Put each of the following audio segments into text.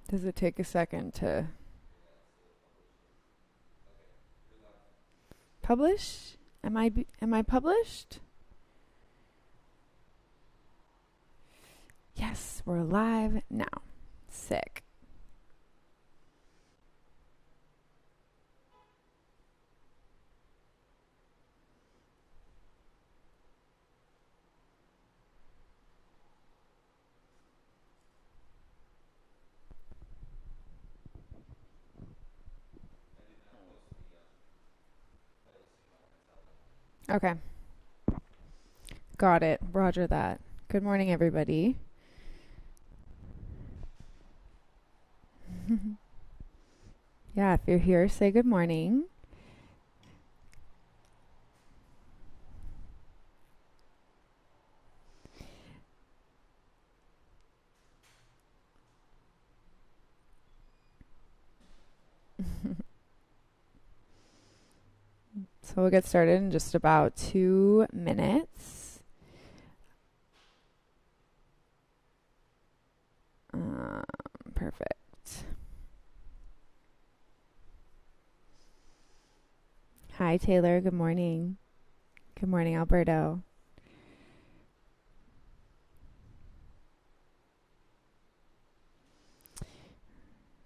Does it take a second to publish? Am I published? Yes, we're live now. Sick. Okay. Got it. Roger that. Good morning, everybody. Yeah, if you're here, say good morning. So we'll get started in just about 2 minutes. Perfect. Hi, Taylor. Good morning. Good morning, Alberto.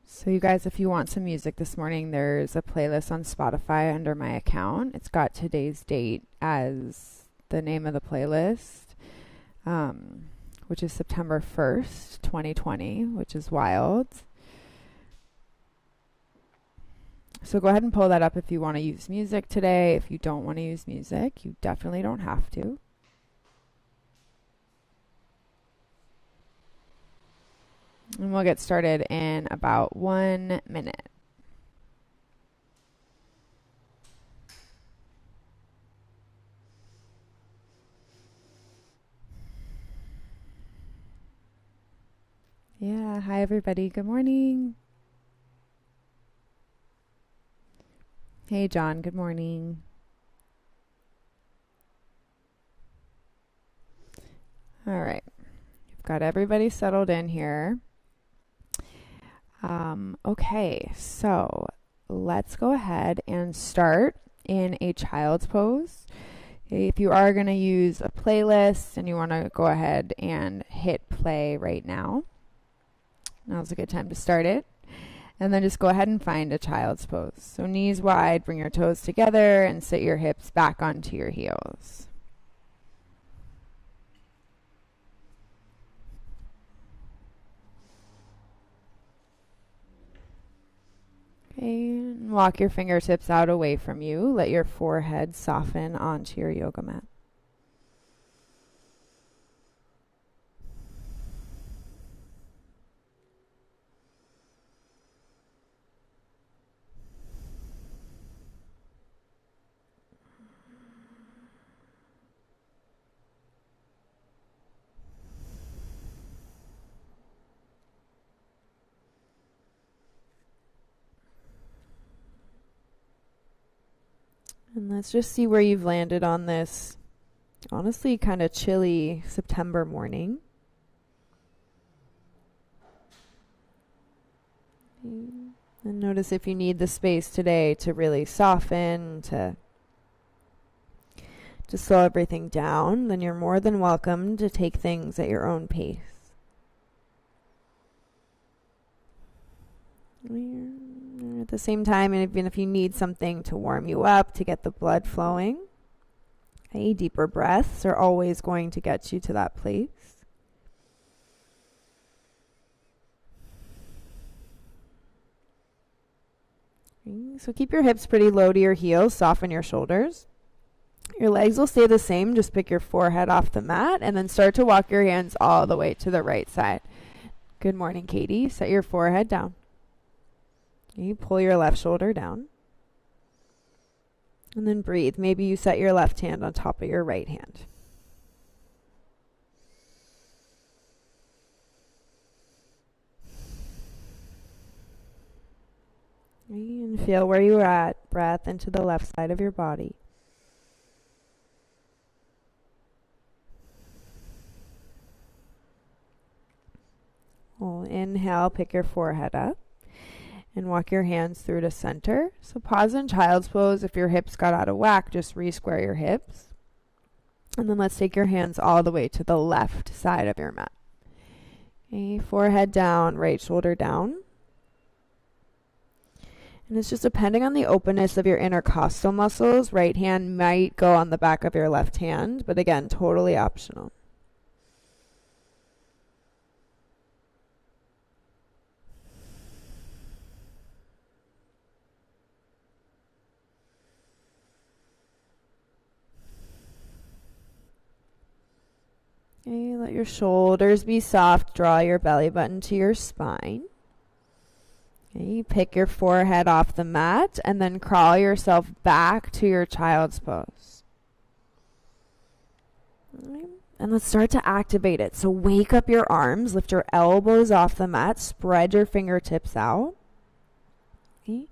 So you guys, if you want some music this morning, there's a playlist on Spotify under my account. It's got today's date as the name of the playlist, which is September 1st, 2020, which is wild. So go ahead and pull that up if you want to use music today. If you don't want to use music, you definitely don't have to. And we'll get started in about 1 minute. Yeah, hi everybody. Good morning. Hey John, good morning. All right. We've got everybody settled in here. Okay, so let's go ahead and start in a child's pose. If you are going to use a playlist and you want to go ahead and hit play right now, now's a good time to start it. And then just go ahead and find a child's pose. So knees wide, bring your toes together, and sit your hips back onto your heels. Okay, and walk your fingertips out away from you. Let your forehead soften onto your yoga mat. And let's just see where you've landed on this, honestly, kind of chilly September morning. And notice if you need the space today to really soften, to slow everything down, then you're more than welcome to take things at your own pace. At the same time, and even if you need something to warm you up, to get the blood flowing, deeper breaths are always going to get you to that place. So keep your hips pretty low to your heels, soften your shoulders. Your legs will stay the same, just pick your forehead off the mat and then start to walk your hands all the way to the right side. Good morning, Katie. Set your forehead down. You pull your left shoulder down. And then breathe. Maybe you set your left hand on top of your right hand. And feel where you're at. Breath into the left side of your body. We'll inhale, pick your forehead up, and walk your hands through to center. So pause in child's pose. If your hips got out of whack, just re-square your hips. And then let's take your hands all the way to the left side of your mat. Okay, forehead down, right shoulder down. And it's just depending on the openness of your intercostal muscles. Right hand might go on the back of your left hand, but again, totally optional. Okay, let your shoulders be soft. Draw your belly button to your spine. Okay, pick your forehead off the mat and then crawl yourself back to your child's pose. Okay, and let's start to activate it. So wake up your arms, lift your elbows off the mat, spread your fingertips out. Okay,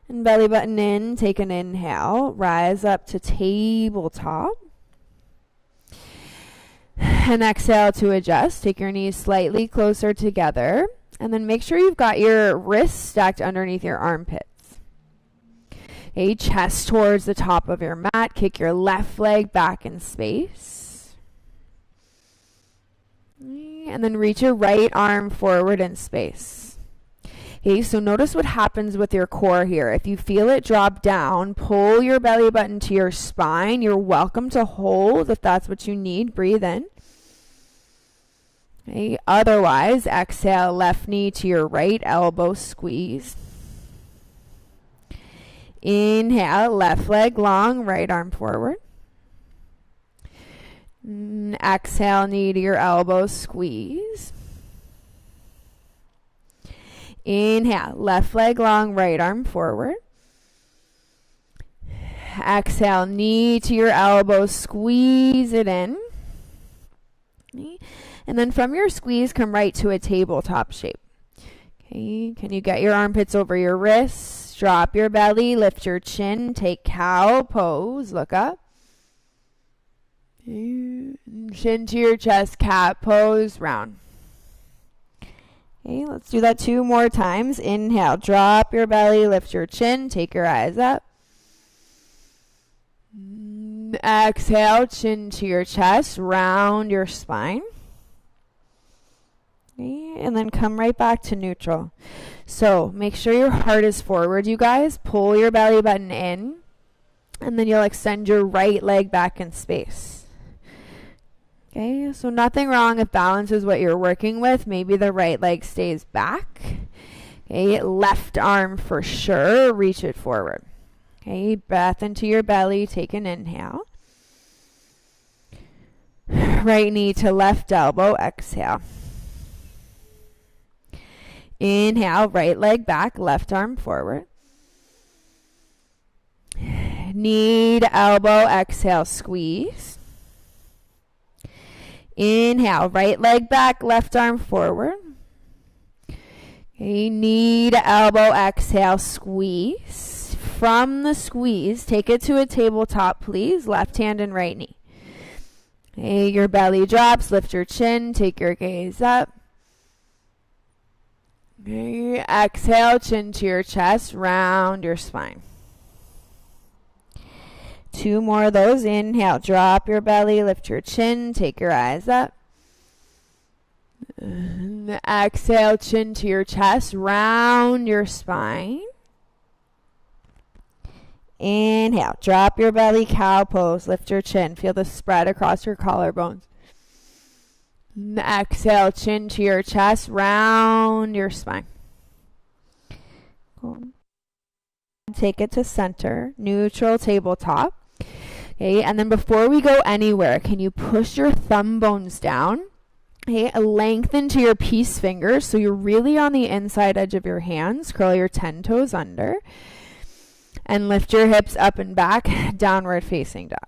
and belly button in, take an inhale, rise up to tabletop. And exhale to adjust. Take your knees slightly closer together. And then make sure you've got your wrists stacked underneath your armpits. Okay, chest towards the top of your mat. Kick your left leg back in space. And then reach your right arm forward in space. Okay, so notice what happens with your core here. If you feel it drop down, pull your belly button to your spine. You're welcome to hold if that's what you need. Breathe in. Okay, otherwise, exhale, left knee to your right elbow, squeeze. Inhale, left leg long, right arm forward. Exhale, knee to your elbow, squeeze. Inhale, left leg long, right arm forward. Exhale, knee to your elbow, squeeze it in. Okay. And then from your squeeze, come right to a tabletop shape. Okay, can you get your armpits over your wrists? Drop your belly, lift your chin, take cow pose, look up. Okay. Chin to your chest, cat pose, round. Okay, let's do that 2 more times. Inhale, drop your belly, lift your chin, take your eyes up. Exhale, chin to your chest, round your spine. Okay, and then come right back to neutral. So make sure your heart is forward, you guys. Pull your belly button in, and then you'll extend your right leg back in space. Okay, so nothing wrong if balance is what you're working with. Maybe the right leg stays back. Okay, left arm for sure, reach it forward. Okay, breath into your belly, take an inhale. Right knee to left elbow, exhale. Inhale, right leg back, left arm forward. Knee to elbow, exhale, squeeze. Inhale, right leg back, left arm forward. Okay, knee to elbow, exhale, squeeze. From the squeeze, take it to a tabletop, please. Left hand and right knee. Okay, your belly drops, lift your chin, take your gaze up. Okay, exhale, chin to your chest, round your spine. 2 more of those. Inhale, drop your belly, lift your chin, take your eyes up. Exhale, chin to your chest, round your spine. Inhale, drop your belly, cow pose, lift your chin, feel the spread across your collarbones. Exhale, chin to your chest, round your spine. Cool. Take it to center, neutral tabletop. Okay, and then before we go anywhere, can you push your thumb bones down? Okay, lengthen to your peace fingers so you're really on the inside edge of your hands. Curl your 10 toes under. And lift your hips up and back, downward facing dog.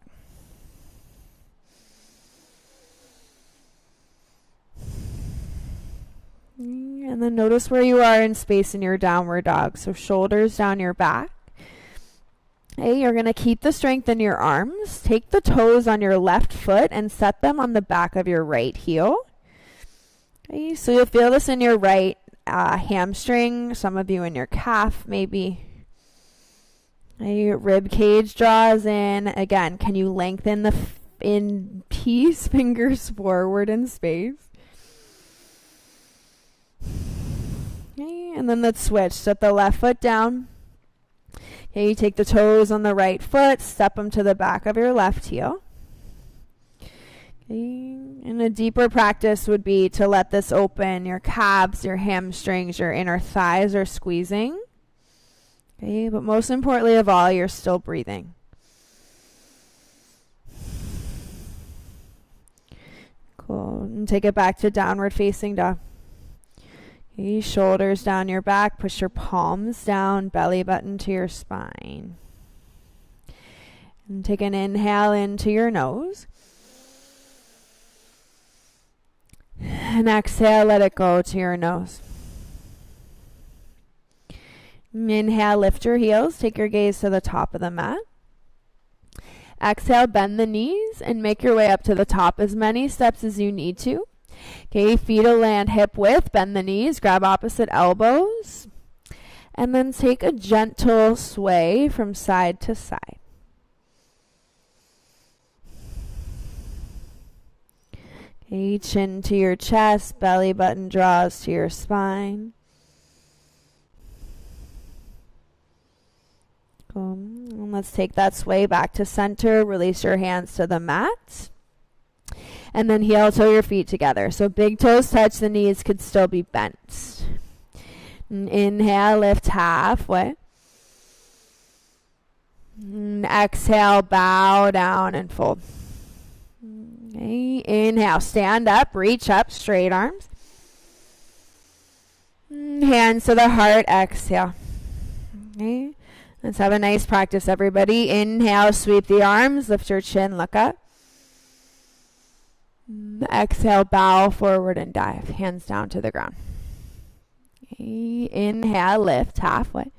And then notice where you are in space in your downward dog. So shoulders down your back. Okay, you're going to keep the strength in your arms. Take the toes on your left foot and set them on the back of your right heel. Okay, so you'll feel this in your right hamstring, some of you in your calf maybe. Okay, your rib cage draws in. Again, can you lengthen the fingers forward in space? Okay, and then let's switch. Set the left foot down. Okay, you take the toes on the right foot, step them to the back of your left heel. Okay, and a deeper practice would be to let this open. Your calves, your hamstrings, your inner thighs are squeezing. Okay, but most importantly of all, you're still breathing. Cool. And take it back to downward facing dog. Okay, shoulders down your back. Push your palms down, belly button to your spine. And take an inhale into your nose. And exhale, let it go to your nose. Inhale, lift your heels. Take your gaze to the top of the mat. Exhale, bend the knees and make your way up to the top, as many steps as you need to. Okay, feet will land hip width. Bend the knees. Grab opposite elbows. And then take a gentle sway from side to side. Okay, chin to your chest. Belly button draws to your spine. And let's take that sway back to center. Release your hands to the mat. And then heel toe your feet together. So big toes touch, the knees could still be bent. And inhale, lift halfway. And exhale, bow down and fold. Okay, inhale, stand up, reach up, straight arms. Hands to the heart, exhale. Okay. Let's have a nice practice, everybody. Inhale, sweep the arms, lift your chin, look up. Exhale, bow forward and dive. Hands down to the ground. Okay. Inhale, lift halfway.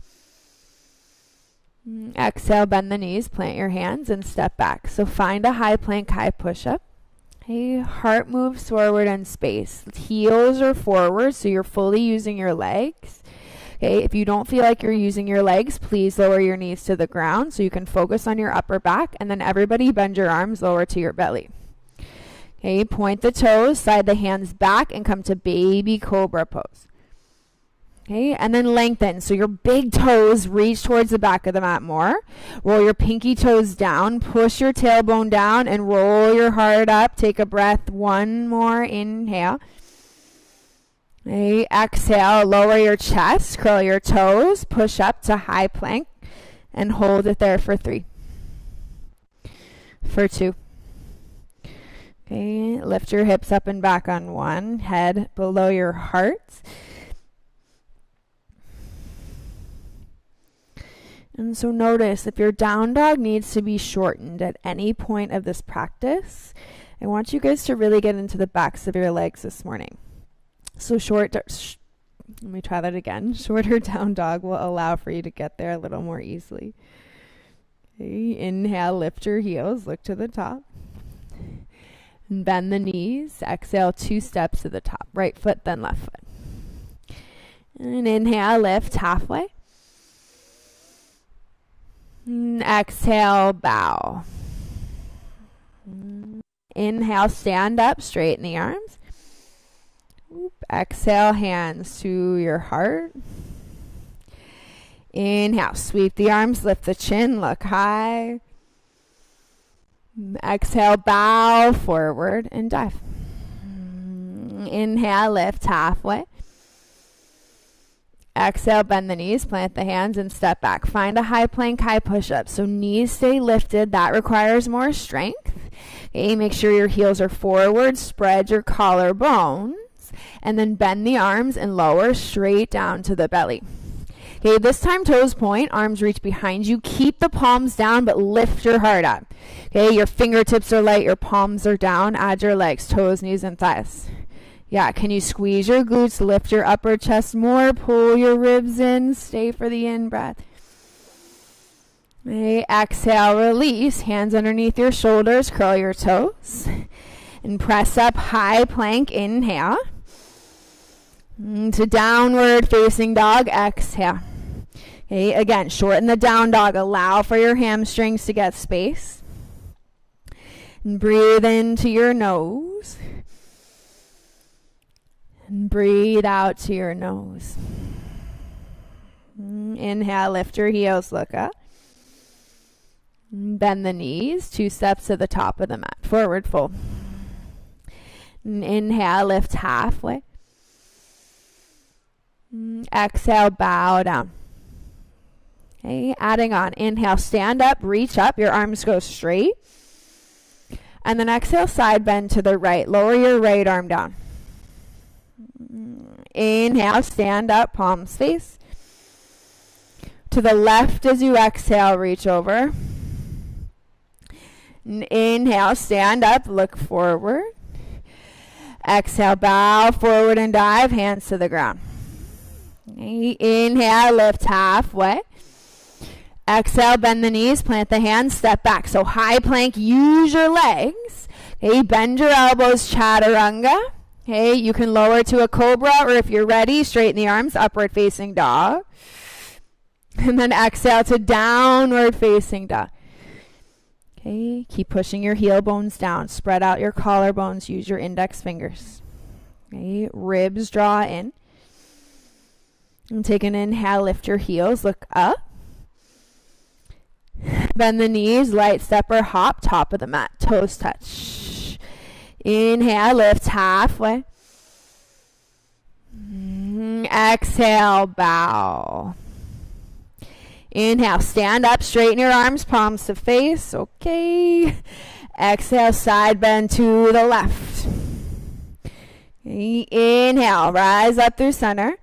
Exhale, bend the knees, plant your hands, and step back. So find a high plank, high push-up. Okay. Heart moves forward in space. Heels are forward, so you're fully using your legs. Okay, if you don't feel like you're using your legs, please lower your knees to the ground so you can focus on your upper back. And then everybody bend your arms lower to your belly. Okay, point the toes, slide the hands back, and come to baby cobra pose. Okay, and then lengthen. So your big toes reach towards the back of the mat more. Roll your pinky toes down, push your tailbone down, and roll your heart up. Take a breath. One more. Inhale. Okay, exhale, lower your chest, curl your toes, push up to high plank, and hold it there for 3. For 2. Okay, lift your hips up and back on 1, head below your heart. And so notice if your down dog needs to be shortened at any point of this practice, I want you guys to really get into the backs of your legs this morning. So let me try that again. Shorter down dog will allow for you to get there a little more easily. Okay, inhale, lift your heels, look to the top. And bend the knees. Exhale, 2 steps to the top. Right foot, then left foot. And inhale, lift halfway. And exhale, bow. Inhale, stand up, straighten the arms. Exhale, hands to your heart. Inhale, sweep the arms, lift the chin, look high. Exhale, bow forward and dive. Inhale, lift halfway. Exhale, bend the knees, plant the hands, and step back. Find a high plank, high push-up. So knees stay lifted. That requires more strength. Okay, make sure your heels are forward. Spread your collarbones. And then bend the arms and lower straight down to the belly. Okay, this time toes point, arms reach behind you. Keep the palms down, but lift your heart up. Okay, your fingertips are light, your palms are down. Add your legs, toes, knees, and thighs. Yeah, can you squeeze your glutes, lift your upper chest more, pull your ribs in, stay for the in-breath. Okay, exhale, release, hands underneath your shoulders, curl your toes. And press up, high plank, inhale. To downward facing dog, exhale. Okay, again, shorten the down dog. Allow for your hamstrings to get space. And breathe into your nose. And breathe out to your nose. Inhale, lift your heels, look up. Bend the knees, 2 steps to the top of the mat. Forward fold. Inhale, lift halfway. Exhale, bow down. Okay, adding on. Inhale, stand up, reach up. Your arms go straight. And then exhale, side bend to the right. Lower your right arm down. Inhale, stand up, palms face. To the left as you exhale, reach over. Inhale, stand up, look forward. Exhale, bow forward and dive, hands to the ground. Okay, inhale, lift halfway. Exhale, bend the knees, plant the hands, step back. So high plank, use your legs. Okay, bend your elbows, chaturanga. Okay, you can lower to a cobra, or if you're ready, straighten the arms, upward facing dog. And then exhale to downward facing dog. Okay, keep pushing your heel bones down. Spread out your collarbones. Use your index fingers. Okay, ribs draw in. And take an inhale, lift your heels, look up. Bend the knees, light step or hop, top of the mat, toes touch. Inhale, lift halfway. Exhale, bow. Inhale, stand up, straighten your arms, palms to face. Okay. Exhale, side bend to the left. Okay. Inhale, rise up through center.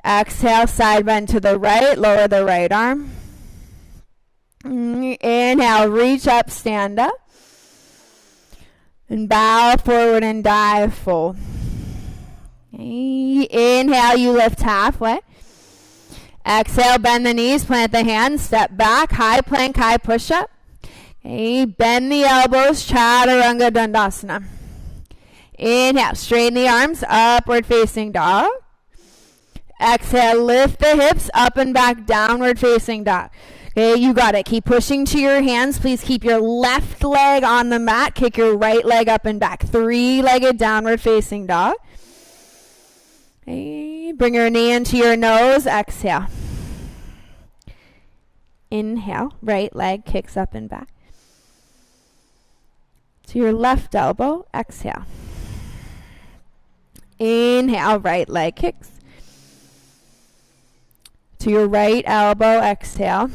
Exhale, side bend to the right, lower the right arm. Inhale, reach up, stand up. And bow forward and dive, fold. Okay. Inhale, you lift halfway. Exhale, bend the knees, plant the hands, step back, high plank, high push-up. Okay, bend the elbows, chaturanga dandasana. Inhale, straighten the arms, upward facing dog. Exhale, lift the hips, up and back, downward facing dog. Okay, you got it. Keep pushing to your hands. Please keep your left leg on the mat. Kick your right leg up and back. 3-legged downward facing dog. Okay, bring your knee into your nose. Exhale. Inhale. Right leg kicks up and back. To your left elbow. Exhale. Inhale. Right leg kicks. To your right elbow. Exhale.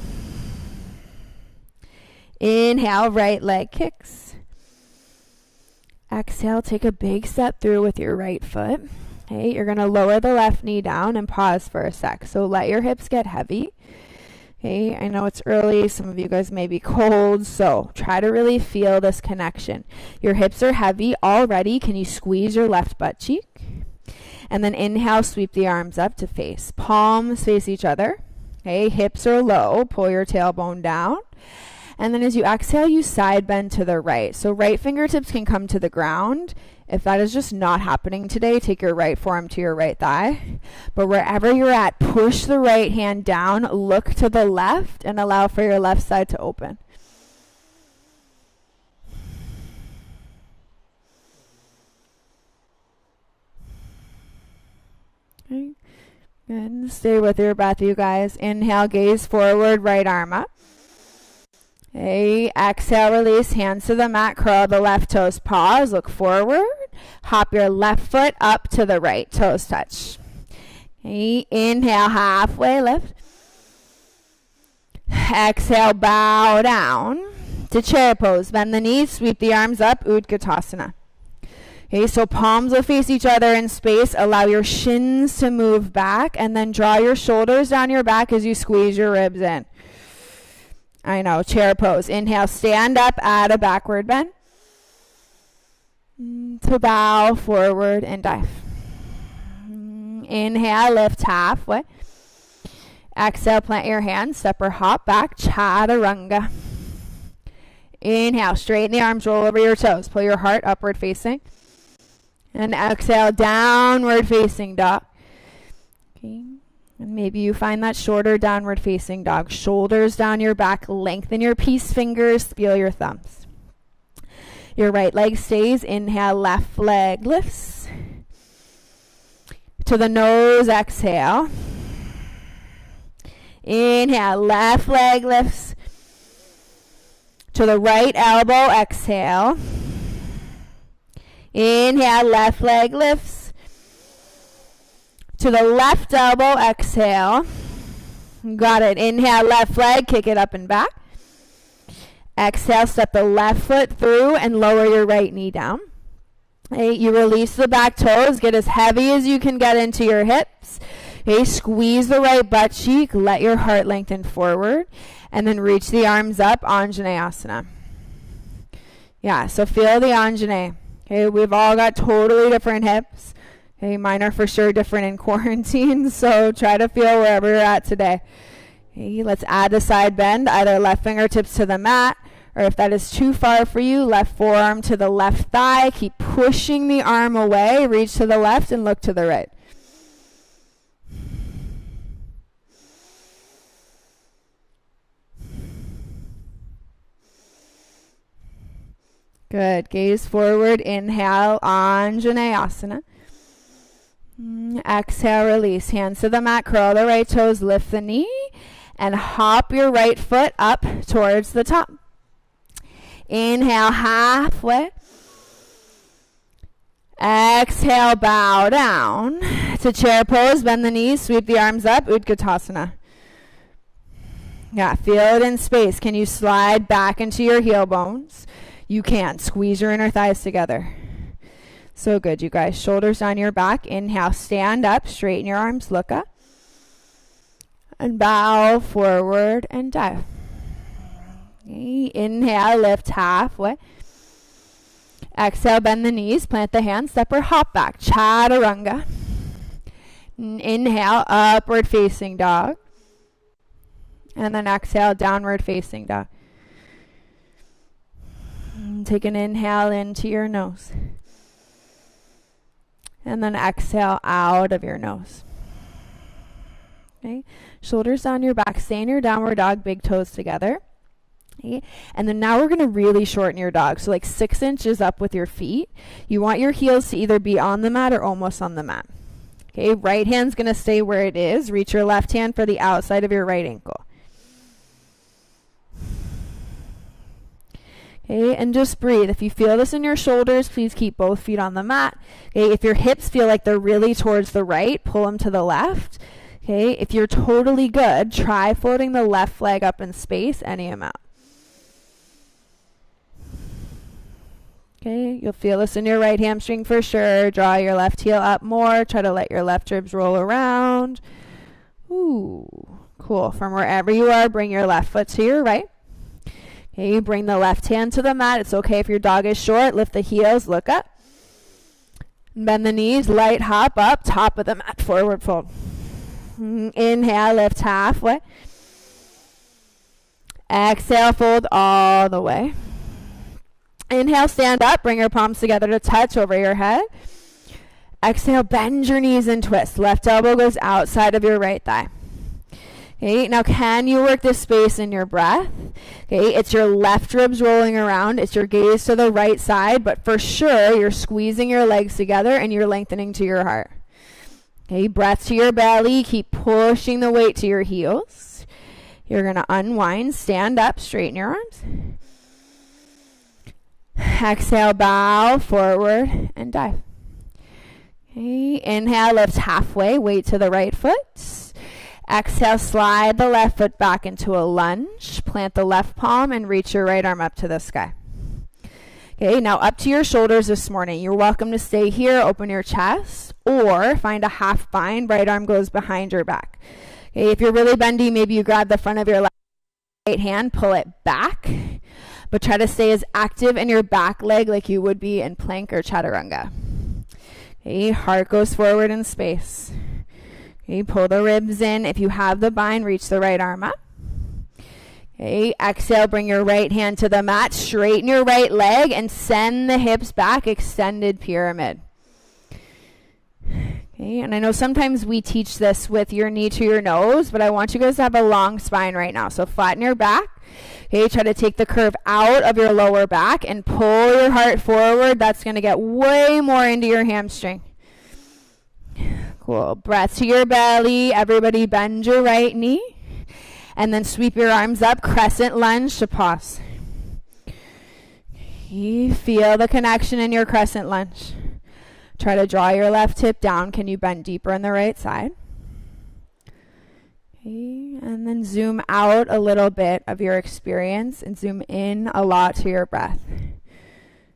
Inhale. Right leg kicks. Exhale. Take a big step through with your right foot. Okay, you're going to lower the left knee down and pause for a sec. So let your hips get heavy. Okay, I know it's early. Some of you guys may be cold. So try to really feel this connection. Your hips are heavy already. Can you squeeze your left butt cheek? And then inhale, sweep the arms up to face. Palms face each other. Okay, hips are low. Pull your tailbone down. And then as you exhale, you side bend to the right. So right fingertips can come to the ground. If that is just not happening today, take your right forearm to your right thigh. But wherever you're at, push the right hand down, look to the left, and allow for your left side to open. Okay. Good. Stay with your breath, you guys. Inhale, gaze forward, right arm up. Okay, exhale, release, hands to the mat, curl the left toes, pause, look forward, hop your left foot up to the right, toes touch. Okay, inhale, halfway lift. Exhale, bow down to chair pose, bend the knees, sweep the arms up, Utkatasana. Okay, so palms will face each other in space, allow your shins to move back, and then draw your shoulders down your back as you squeeze your ribs in. I know, chair pose. Inhale, stand up, add a backward bend. To bow forward and dive. Inhale, lift halfway. Exhale, plant your hands, step or hop back, chaturanga. Inhale, straighten the arms, roll over your toes. Pull your heart upward facing. And exhale, downward facing dog. Okay. And maybe you find that shorter downward facing dog. Shoulders down your back, lengthen your peace fingers, feel your thumbs. Your right leg stays. Inhale, left leg lifts. To the nose, exhale. Inhale, left leg lifts. To the right elbow, exhale. Inhale, left leg lifts. To the left elbow, exhale. Got it. Inhale, left leg, kick it up and back. Exhale, step the left foot through and lower your right knee down. Okay, you release the back toes, get as heavy as you can get into your hips. Okay, squeeze the right butt cheek, let your heart lengthen forward, and then reach the arms up, Anjaneyasana. Yeah, so feel the Anjaneya. Okay, we've all got totally different hips. Okay, mine are for sure different in quarantine, so try to feel wherever you're at today. Okay, let's add a side bend, either left fingertips to the mat, or if that is too far for you, left forearm to the left thigh. Keep pushing the arm away, reach to the left and look to the right. Good. Gaze forward. Inhale, Anjaneyasana. Exhale, release. Hands to the mat. Curl the right toes. Lift the knee. And hop your right foot up towards the top. Inhale, halfway. Exhale, bow down. To chair pose. Bend the knees. Sweep the arms up. Utkatasana. Yeah, feel it in space. Can you slide back into your heel bones? You can. Squeeze your inner thighs together. So good, you guys. Shoulders on your back. Inhale, stand up, straighten your arms, look up. And bow forward and dive. Okay. Inhale, lift halfway. Exhale, bend the knees, plant the hands, step or hop back. Chaturanga. Inhale, upward facing dog. And then exhale, downward facing dog. Take an inhale into your nose. And then exhale out of your nose. Okay. Shoulders down your back. Stay in your downward dog, big toes together. Okay. And then now we're going to really shorten your dog. So like 6 inches up with your feet. You want your heels to either be on the mat or almost on the mat. Okay. Right hand's going to stay where it is. Reach your left hand for the outside of your right ankle. Okay, and just breathe. If you feel this in your shoulders, please keep both feet on the mat. Okay, if your hips feel like they're really towards the right, pull them to the left. Okay, if you're totally good, try floating the left leg up in space any amount. Okay, you'll feel this in your right hamstring for sure. Draw your left heel up more. Try to let your left ribs roll around. Ooh, cool. From wherever you are, bring your left foot to your right. Okay, bring the left hand to the mat. It's okay if your dog is short. Lift the heels, look up. Bend the knees, light hop up, top of the mat, forward fold. Inhale, lift halfway. Exhale, fold all the way. Inhale, stand up, bring your palms together to touch over your head. Exhale, bend your knees and twist. Left elbow goes outside of your right thigh. Okay, now can you work this space in your breath? Okay, it's your left ribs rolling around. It's your gaze to the right side, but for sure you're squeezing your legs together and you're lengthening to your heart. Okay, breath to your belly. Keep pushing the weight to your heels. You're going to unwind, stand up, straighten your arms. Exhale, bow forward and dive. Okay, inhale, lift halfway, weight to the right foot. Exhale, slide the left foot back into a lunge. Plant the left palm and reach your right arm up to the sky. Okay, now up to your shoulders this morning. You're welcome to stay here, open your chest, or find a half bind. Right arm goes behind your back. Okay, if you're really bendy, maybe you grab the front of your right hand, pull it back, but try to stay as active in your back leg like you would be in plank or chaturanga. Okay, heart goes forward in space. Okay, pull the ribs in. If you have the bind, reach the right arm up. Okay, exhale, bring your right hand to the mat. Straighten your right leg and send the hips back, extended pyramid. Okay, and I know sometimes we teach this with your knee to your nose, but I want you guys to have a long spine right now. So flatten your back. Okay, try to take the curve out of your lower back and pull your heart forward. That's going to get way more into your hamstring. Cool. Breath to your belly. Everybody bend your right knee. And then sweep your arms up. Crescent lunge to pause. You feel the connection in your crescent lunge. Try to draw your left hip down. Can you bend deeper on the right side? Okay, and then zoom out a little bit of your experience and zoom in a lot to your breath.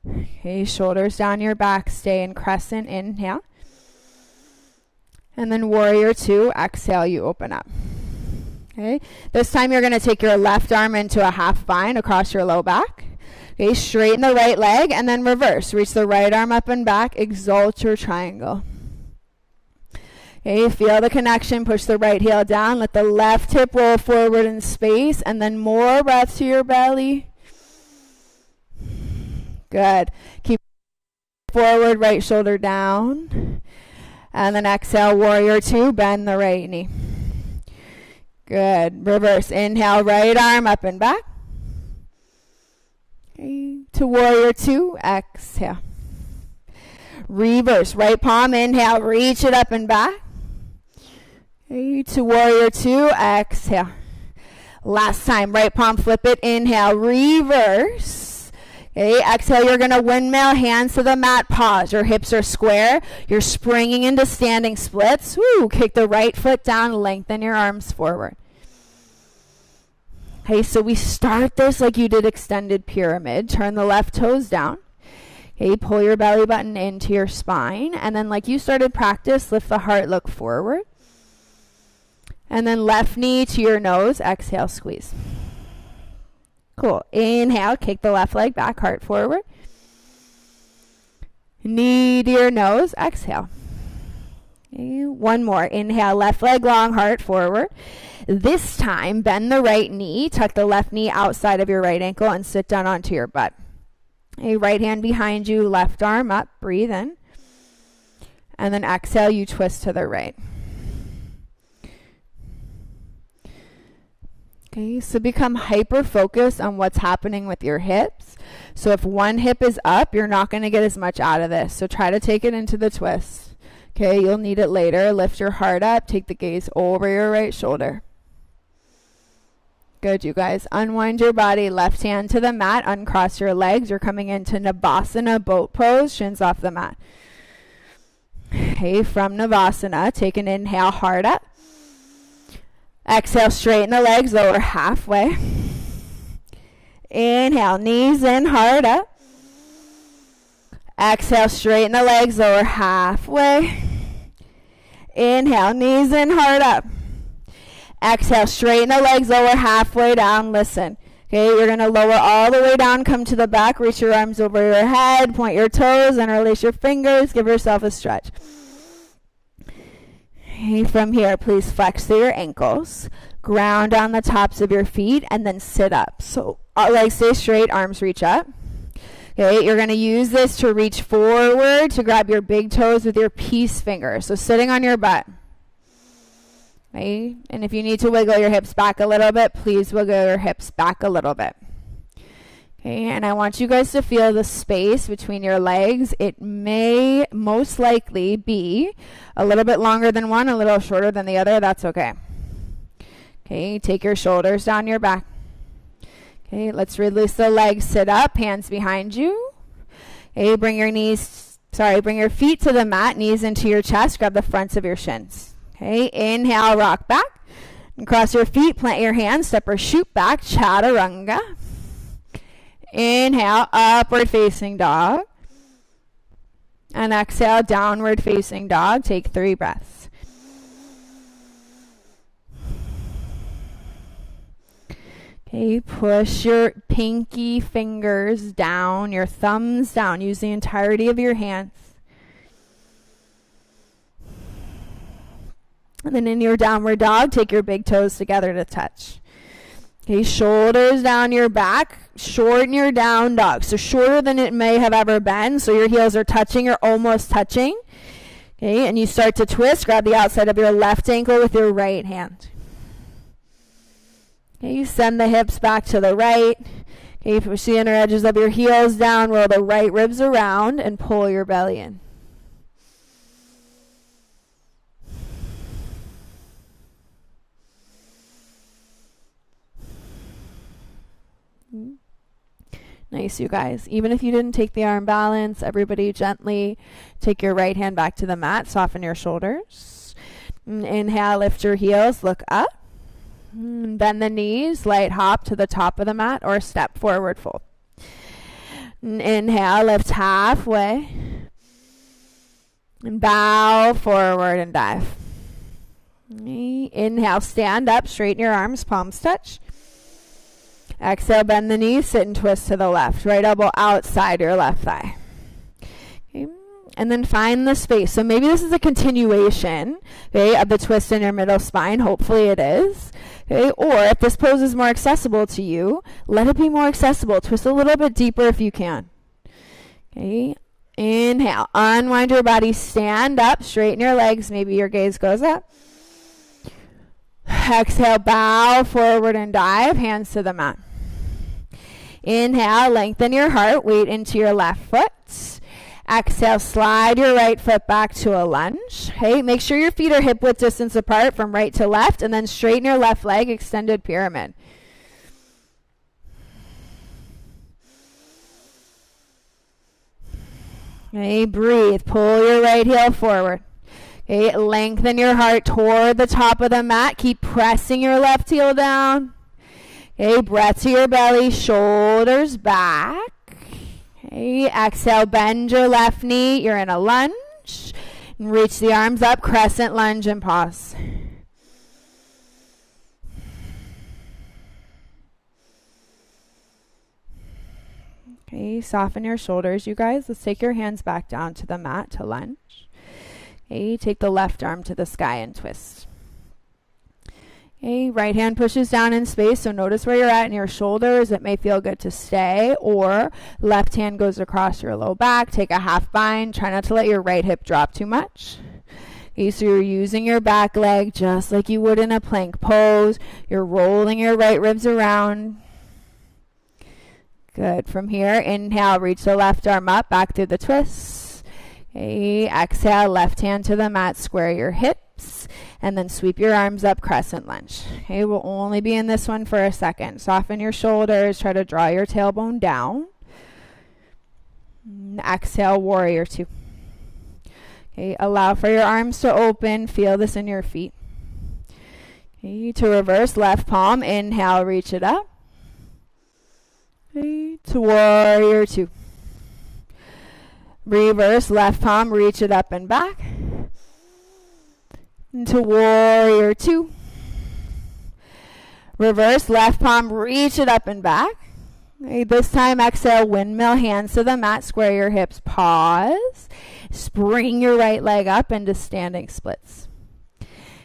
Okay, shoulders down your back. Stay in crescent. Inhale. And then warrior two. Exhale, you open up. Okay, this time you're going to take your left arm into a half bind across your low back. Okay, straighten the right leg and then reverse. Reach the right arm up and back. Exalt your triangle. Okay, feel the connection. Push the right heel down. Let the left hip roll forward in space. And then more breath to your belly. Good. Keep forward, right shoulder down. And then exhale, warrior two. Bend the right knee. Good. Reverse. Inhale, right arm up and back. Okay. To warrior two, exhale. Reverse. Right palm, inhale, reach it up and back. Okay. To warrior two, exhale. Last time, right palm, flip it, inhale, reverse. Okay. Exhale, you're going to windmill, hands to the mat, pause. Your hips are square. You're springing into standing splits. Woo. Kick the right foot down, lengthen your arms forward. Okay, so we start this like you did extended pyramid. Turn the left toes down. Okay, pull your belly button into your spine. And then like you started practice, lift the heart, look forward. And then left knee to your nose. Exhale, squeeze. Cool. Inhale, kick the left leg back, heart forward. Knee to your nose. Exhale. Okay, one more. Inhale, left leg long, heart forward. This time, bend the right knee, tuck the left knee outside of your right ankle, and sit down onto your butt. Okay, right hand behind you, left arm up, breathe in. And then exhale, you twist to the right. Okay, so become hyper-focused on what's happening with your hips. So if one hip is up, you're not going to get as much out of this. So try to take it into the twist. Okay, you'll need it later. Lift your heart up, take the gaze over your right shoulder. Good, you guys. Unwind your body. Left hand to the mat. Uncross your legs. You're coming into Navasana, boat pose. Shins off the mat. Okay, from Navasana, take an inhale, heart up. Exhale, straighten the legs, lower halfway. Inhale, knees in, heart up. Exhale, straighten the legs, lower halfway. Inhale, knees in, heart up. Exhale, straighten the legs, lower halfway down. Listen. Okay, you're going to lower all the way down, come to the back, reach your arms over your head, point your toes, and release your fingers. Give yourself a stretch. Okay, from here, please flex through your ankles. Ground on the tops of your feet, and then sit up. So legs stay straight, arms reach up. Okay, you're going to use this to reach forward to grab your big toes with your peace finger. So sitting on your butt. Okay, and if you need to wiggle your hips back a little bit, please wiggle your hips back a little bit. Okay, and I want you guys to feel the space between your legs. It may most likely be a little bit longer than one, a little shorter than the other. That's okay. Okay, take your shoulders down your back. Okay, let's release the legs, sit up, hands behind you. Okay, bring your feet to the mat, knees into your chest, grab the fronts of your shins. Okay, inhale, rock back. And cross your feet, plant your hands, step or shoot back, chaturanga. Inhale, upward facing dog. And exhale, downward facing dog. Take 3 breaths. Okay, push your pinky fingers down, your thumbs down. Use the entirety of your hands. And then in your downward dog, take your big toes together to touch. Okay, shoulders down your back. Shorten your down dog. So shorter than it may have ever been. So your heels are touching or almost touching. Okay, and you start to twist. Grab the outside of your left ankle with your right hand. Okay, you send the hips back to the right. Okay, push the inner edges of your heels down, roll the right ribs around, and pull your belly in. Nice, you guys. Even if you didn't take the arm balance, everybody gently take your right hand back to the mat. Soften your shoulders. Inhale, lift your heels, look up. Bend the knees, light hop to the top of the mat or step forward fold. Inhale, lift halfway. And bow forward and dive. Inhale, stand up, straighten your arms, palms touch. Exhale, bend the knees, sit and twist to the left. Right elbow outside your left thigh. Okay. And then find the space. So maybe this is a continuation, okay, of the twist in your middle spine. Hopefully it is. Okay. Or if this pose is more accessible to you, let it be more accessible. Twist a little bit deeper if you can. Okay. Inhale, unwind your body, stand up, straighten your legs. Maybe your gaze goes up. Exhale, bow forward and dive, hands to the mat. Inhale, lengthen your heart, weight into your left foot. Exhale, slide your right foot back to a lunge. Okay, make sure your feet are hip width distance apart from right to left, and then straighten your left leg, extended pyramid. Okay, breathe, pull your right heel forward. Okay, lengthen your heart toward the top of the mat. Keep pressing your left heel down. Okay, breath to your belly, shoulders back. Okay, exhale, bend your left knee. You're in a lunge. And reach the arms up, crescent lunge, and pause. Okay, soften your shoulders, you guys. Let's take your hands back down to the mat to lunge. Okay, take the left arm to the sky and twist. Okay, right hand pushes down in space, so notice where you're at in your shoulders. It may feel good to stay, or left hand goes across your low back. Take a half bind. Try not to let your right hip drop too much. Okay, so you're using your back leg just like you would in a plank pose. You're rolling your right ribs around. Good. From here, inhale, reach the left arm up, back through the twist. Okay, exhale, left hand to the mat, square your hips, and then sweep your arms up, crescent lunge. Okay, we'll only be in this one for a second. Soften your shoulders, try to draw your tailbone down. Exhale, warrior two. Okay, allow for your arms to open, feel this in your feet. Okay, to reverse, left palm, inhale, reach it up. Okay, to warrior two. Reverse, left palm, reach it up and back. Into warrior two. Reverse, left palm, reach it up and back. Okay, this time, exhale, windmill, hands to the mat, square your hips, pause. Spring your right leg up into standing splits.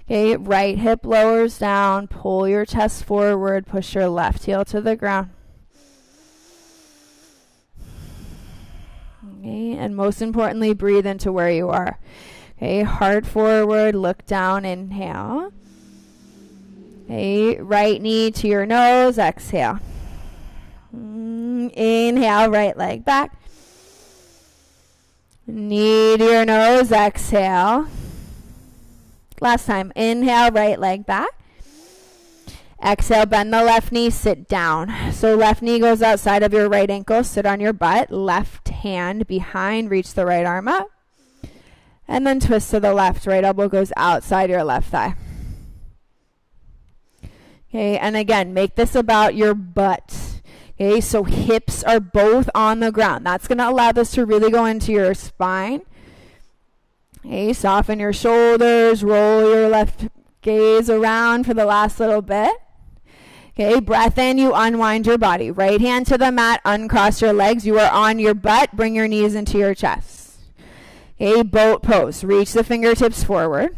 Okay, right hip lowers down, pull your chest forward, push your left heel to the ground. Okay, and most importantly, breathe into where you are. Okay, heart forward, look down, inhale. Okay, right knee to your nose, exhale. Inhale, right leg back. Knee to your nose, exhale. Last time, inhale, right leg back. Exhale, bend the left knee, sit down. So left knee goes outside of your right ankle, sit on your butt, left hand behind, reach the right arm up. And then twist to the left, right elbow goes outside your left thigh. Okay, and again, make this about your butt. Okay, so hips are both on the ground. That's going to allow this to really go into your spine. Okay, soften your shoulders, roll your left gaze around for the last little bit. Okay, breath in, you unwind your body. Right hand to the mat, uncross your legs. You are on your butt. Bring your knees into your chest. Okay, boat pose. Reach the fingertips forward.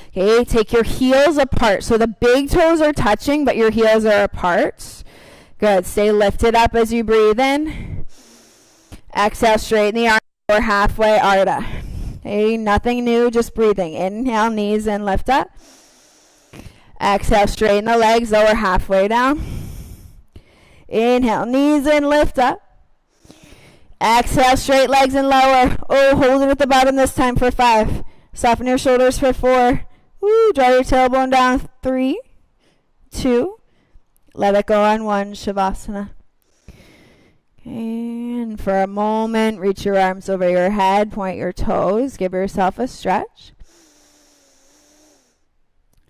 Okay, take your heels apart. So the big toes are touching, but your heels are apart. Good. Stay lifted up as you breathe in. Exhale, straighten the arms or halfway Ardha. Okay, nothing new, just breathing. Inhale, knees in, lift up. Exhale, straighten the legs, lower halfway down. Inhale, knees in, lift up. Exhale, straight legs and lower. Oh, hold it at the bottom this time for 5. Soften your shoulders for 4. Woo, draw your tailbone down. 3, 2. Let it go on 1, Shavasana. And for a moment, reach your arms over your head, point your toes, give yourself a stretch.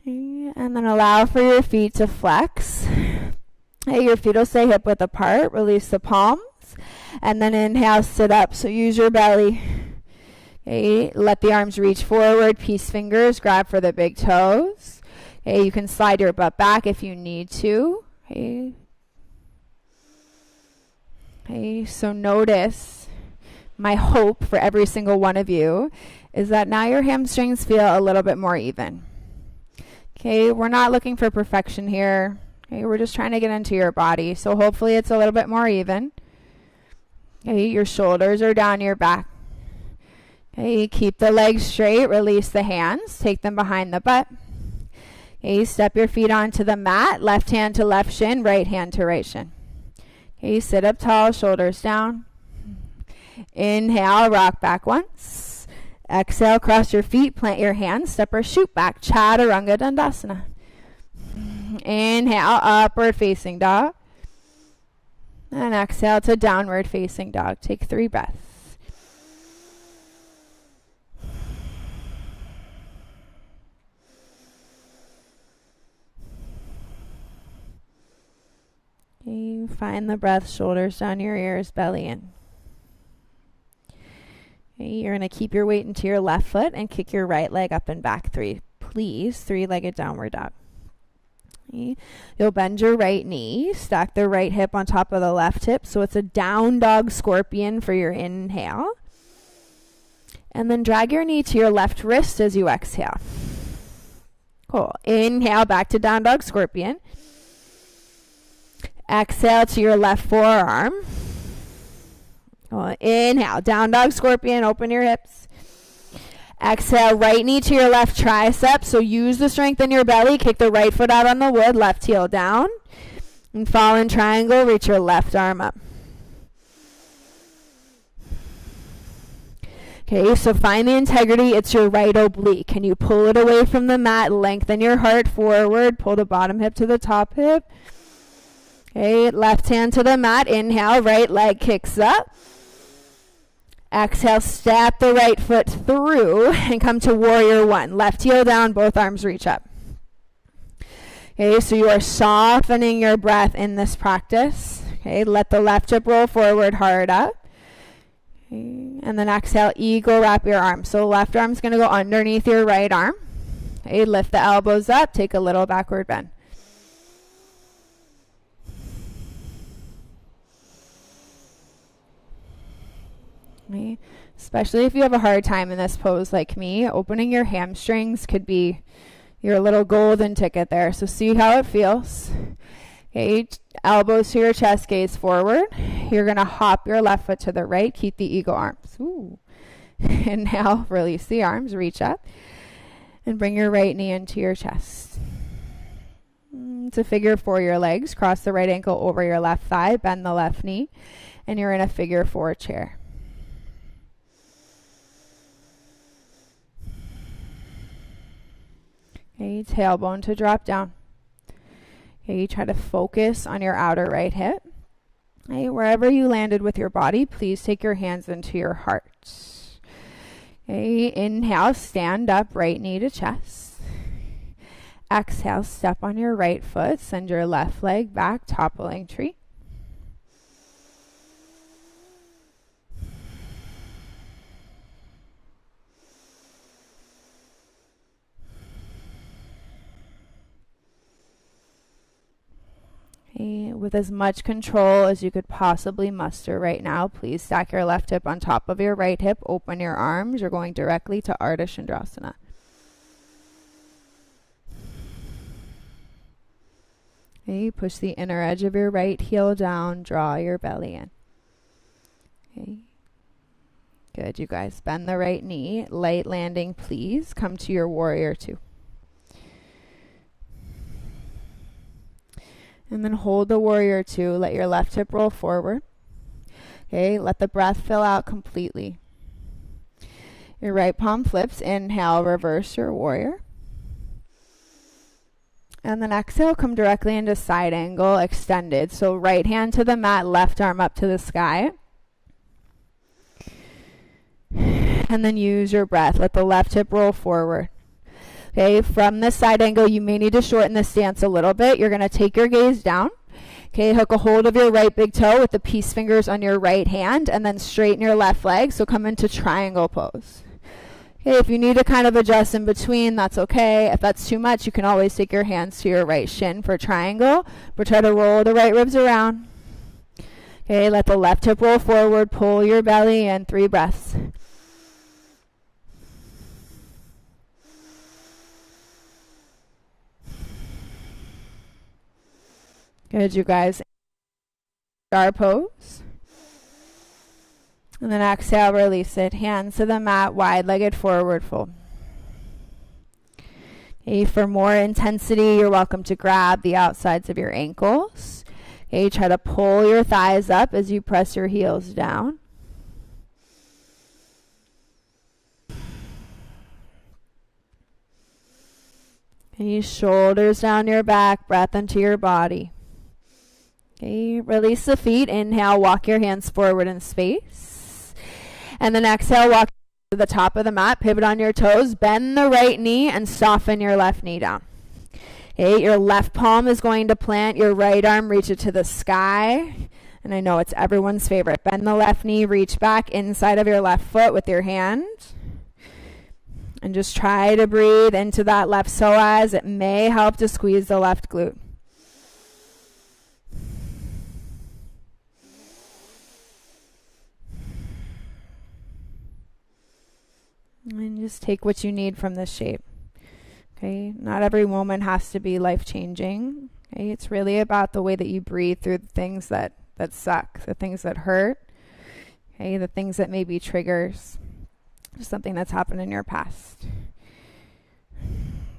And then allow for your feet to flex. Hey, your feet will stay hip width apart. Release the palms. And then inhale, sit up. So use your belly. Okay, let the arms reach forward. Peace fingers, grab for the big toes. Okay, you can slide your butt back if you need to. Okay. Okay, so notice my hope for every single one of you is that now your hamstrings feel a little bit more even. Okay, we're not looking for perfection here. Okay, we're just trying to get into your body. So hopefully it's a little bit more even. Okay, your shoulders are down your back. Okay, keep the legs straight, release the hands, take them behind the butt. Okay, step your feet onto the mat, left hand to left shin, right hand to right shin. Okay, sit up tall, shoulders down. Inhale, rock back once. Exhale, cross your feet, plant your hands, step or shoot back, Chaturanga Dandasana. Inhale, upward facing dog. And exhale to downward facing dog. Take 3 breaths. Okay, find the breath, shoulders down your ears, belly in. Okay, you're going to keep your weight into your left foot and kick your right leg up and back 3. Please, 3-legged downward dog. Okay. You'll bend your right knee, stack the right hip on top of the left hip. So it's a down dog scorpion for your inhale. And then drag your knee to your left wrist as you exhale. Cool. Inhale, back to down dog scorpion. Exhale to your left forearm. Cool. Inhale, down dog scorpion, open your hips. Exhale, right knee to your left tricep. So use the strength in your belly. Kick the right foot out on the wood, left heel down. And fall in triangle, reach your left arm up. Okay, so find the integrity. It's your right oblique. Can you pull it away from the mat? Lengthen your heart forward. Pull the bottom hip to the top hip. Okay, left hand to the mat. Inhale, right leg kicks up. Exhale, step the right foot through and come to warrior 1. Left heel down, both arms reach up. Okay, so you are softening your breath in this practice. Okay, let the left hip roll forward, hard up. Okay, and then exhale, eagle wrap your arm. So left arm's going to go underneath your right arm. Okay, lift the elbows up, take a little backward bend. Especially if you have a hard time in this pose like me, opening your hamstrings could be your little golden ticket there. So see how it feels. Okay, elbows to your chest, gaze forward. You're going to hop your left foot to the right, keep the eagle arms. Ooh. Inhale, release the arms, reach up, and bring your right knee into your chest. It's a figure 4 your legs. Cross the right ankle over your left thigh, bend the left knee, and you're in a figure 4 chair. Okay, tailbone to drop down. Okay, you try to focus on your outer right hip. Okay, wherever you landed with your body, please take your hands into your heart. Okay, inhale, stand up, right knee to chest. Exhale, step on your right foot, send your left leg back, toppling tree. Okay, with as much control as you could possibly muster right now, please stack your left hip on top of your right hip, open your arms. You're going directly to Ardha Chandrasana. Okay, push the inner edge of your right heel down, draw your belly in. Okay. Good, you guys. Bend the right knee. Light landing, please. Come to your warrior two. And then hold the warrior two. Let your left hip roll forward. Okay, let the breath fill out completely. Your right palm flips. Inhale, reverse your warrior. And then exhale, come directly into side angle, extended. So right hand to the mat, left arm up to the sky. And then use your breath. Let the left hip roll forward. Okay, from this side angle, you may need to shorten the stance a little bit. You're going to take your gaze down. Okay, hook a hold of your right big toe with the peace fingers on your right hand, and then straighten your left leg. So come into triangle pose. Okay, if you need to kind of adjust in between, that's okay. If that's too much, you can always take your hands to your right shin for triangle, but try to roll the right ribs around. Okay, let the left hip roll forward, pull your belly in, 3 breaths. Good, you guys. Star pose. And then exhale, release it. Hands to the mat, wide-legged forward fold. Okay, for more intensity, you're welcome to grab the outsides of your ankles. Okay, try to pull your thighs up as you press your heels down. Okay, shoulders down your back, breath into your body. Okay, release the feet. Inhale, walk your hands forward in space. And then exhale, walk to the top of the mat, pivot on your toes, bend the right knee, and soften your left knee down. Okay, your left palm is going to plant, your right arm, reach it to the sky. And I know it's everyone's favorite. Bend the left knee, reach back inside of your left foot with your hand. And just try to breathe into that left psoas. It may help to squeeze the left glute. And just take what you need from this shape. Okay, not every moment has to be life-changing. Okay, it's really about the way that you breathe through the things that suck, the things that hurt, okay, the things that may be triggers, just something that's happened in your past.